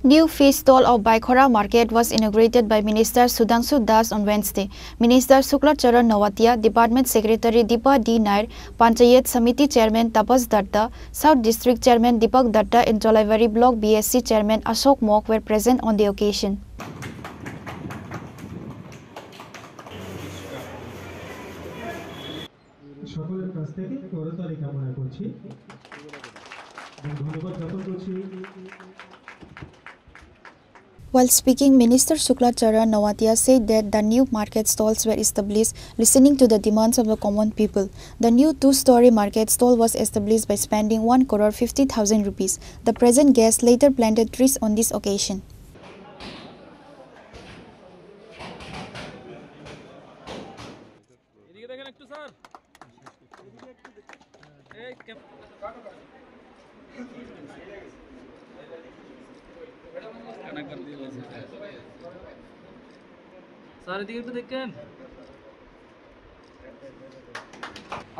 New fish stall of Baikhora Market was inaugurated by Minister Sudhanshu Das on Wednesday. Minister Shukla Charan Nawatia, Department Secretary Deepa D. Nair, Panchayat Samiti Chairman Tapas Datta, South District Chairman Deepak Datta and Jolaivari Block BSC Chairman Ashok Mok were present on the occasion. While speaking, Minister Shukla Charan Nawatia said that the new market stalls were established listening to the demands of the common people. The new two-story market stall was established by spending 1,50,00,000 rupees. The present guest later planted trees on this occasion.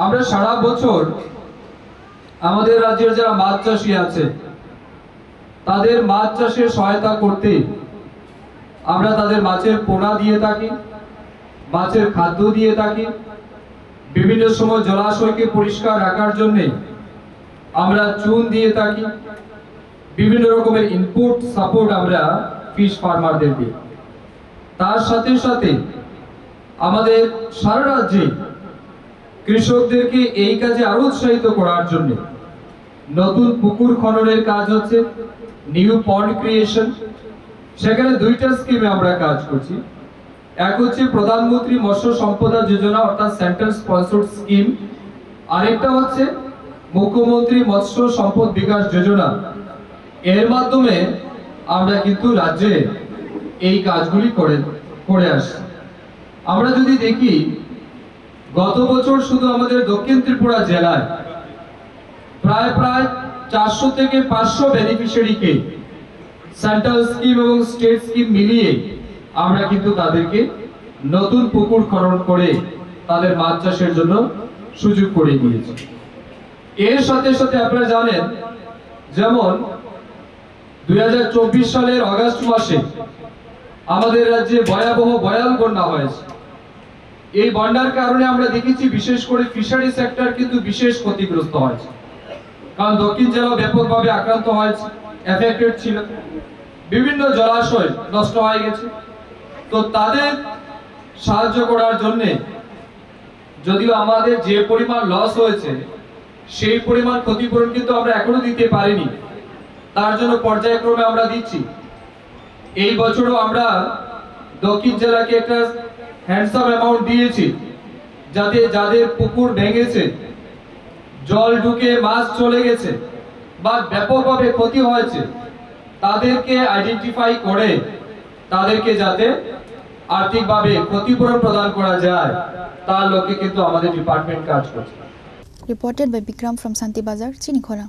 আমরা সারা বছর আমাদের রাজ্যের যারা মাছ চাষী আছে তাদের মাছ চাষে সহায়তা করতে আমরা তাদের মাছের পোনা দিয়ে থাকি, মাছের খাদ্য দিয়ে থাকি। বিভিন্ন সময় জলাশয়কে পরিষ্কার রাখার জন্য আমরা চুন দিয়ে থাকি। বিভিন্ন রকমের ইনপুট সাপোর্ট আমরা ফিশ ফার্মারদের দিই। তার সাথে সাথে আমাদের সারা রাজ্যে কৃষকদেরকে এই কাজে আরো উৎসাহিত করার জন্য নতুন পুকুর খননের কাজ হচ্ছে, নিউ পন্ড ক্রিয়েশন। সেখানে দুইটা স্কিমে আমরা কাজ করছি। এক হচ্ছে প্রধানমন্ত্রী মৎস্য সম্পদা যোজনা অর্থাৎ সেন্ট্রাল স্পন্সর্ড স্কিম, আরেকটা হচ্ছে মুখ্যমন্ত্রী মৎস্য সম্পদ বিকাশ যোজনা। এর মাধ্যমে আমরা কিন্তু রাজ্যে এই কাজগুলি করে আসছি। আমরা যদি দেখি গত বছর শুধু আমাদের দক্ষিণ ত্রিপুরা জেলায় প্রায় 400 থেকে 500 বেনিফিশিয়ারিকে সেন্ট্রাল স্কিম এবং স্টেট স্কিম মিলিয়ে আমরা কিন্তু তাদেরকে নতুন পুকুর খনন করে তাদের মাছ চাষের জন্য সুযোগ করে দিয়েছি। এর সাথে সাথে আপনারা জানেন যেমন 2024 সালের আগস্ট মাসে আমাদের রাজ্যে ভয়াবহ ভয়াল বন্যা হয়েছে। এই বন্যার কারণে আমরা দেখেছি বিশেষ করে ফিশারি সেক্টর কিন্তু বিশেষ ক্ষতিগ্রস্ত হয়েছে, কারণ দক্ষিণ জেলা ব্যাপকভাবে আক্রান্ত হয়েছে, এফেক্টেড ছিল। বিভিন্ন জলাশয় নষ্ট হয়ে গেছে। তো তাদের সাহায্য করার জন্য যদিও আমাদের যে পরিমাণ লস হয়েছে সেই পরিমাণ ক্ষতিপূরণ কিন্তু আমরা এখনো দিতে পারিনি, তার জন্য পর্যায়ক্রমে আমরা দিচ্ছি। এই বছরও আমরা দক্ষিণ জেলাকে একটা হ্যান্ডসাম অ্যামাউন্ট দিয়েছি, যাতে যাদের পুকুর ভেঙেছে, জল ঢুকে মাছ চলে গেছে বা ব্যাপকভাবে ক্ষতি হয়েছে তাদেরকে আইডেন্টিফাই করে তাদেরকে যাতে আর্থিকভাবে ক্ষতিপূরণ প্রদান করা যায় তার লক্ষ্যে কিন্তু আমাদের ডিপার্টমেন্ট কাজ করছে। Reported by Bikram from Santi Bazar, Chinikhora.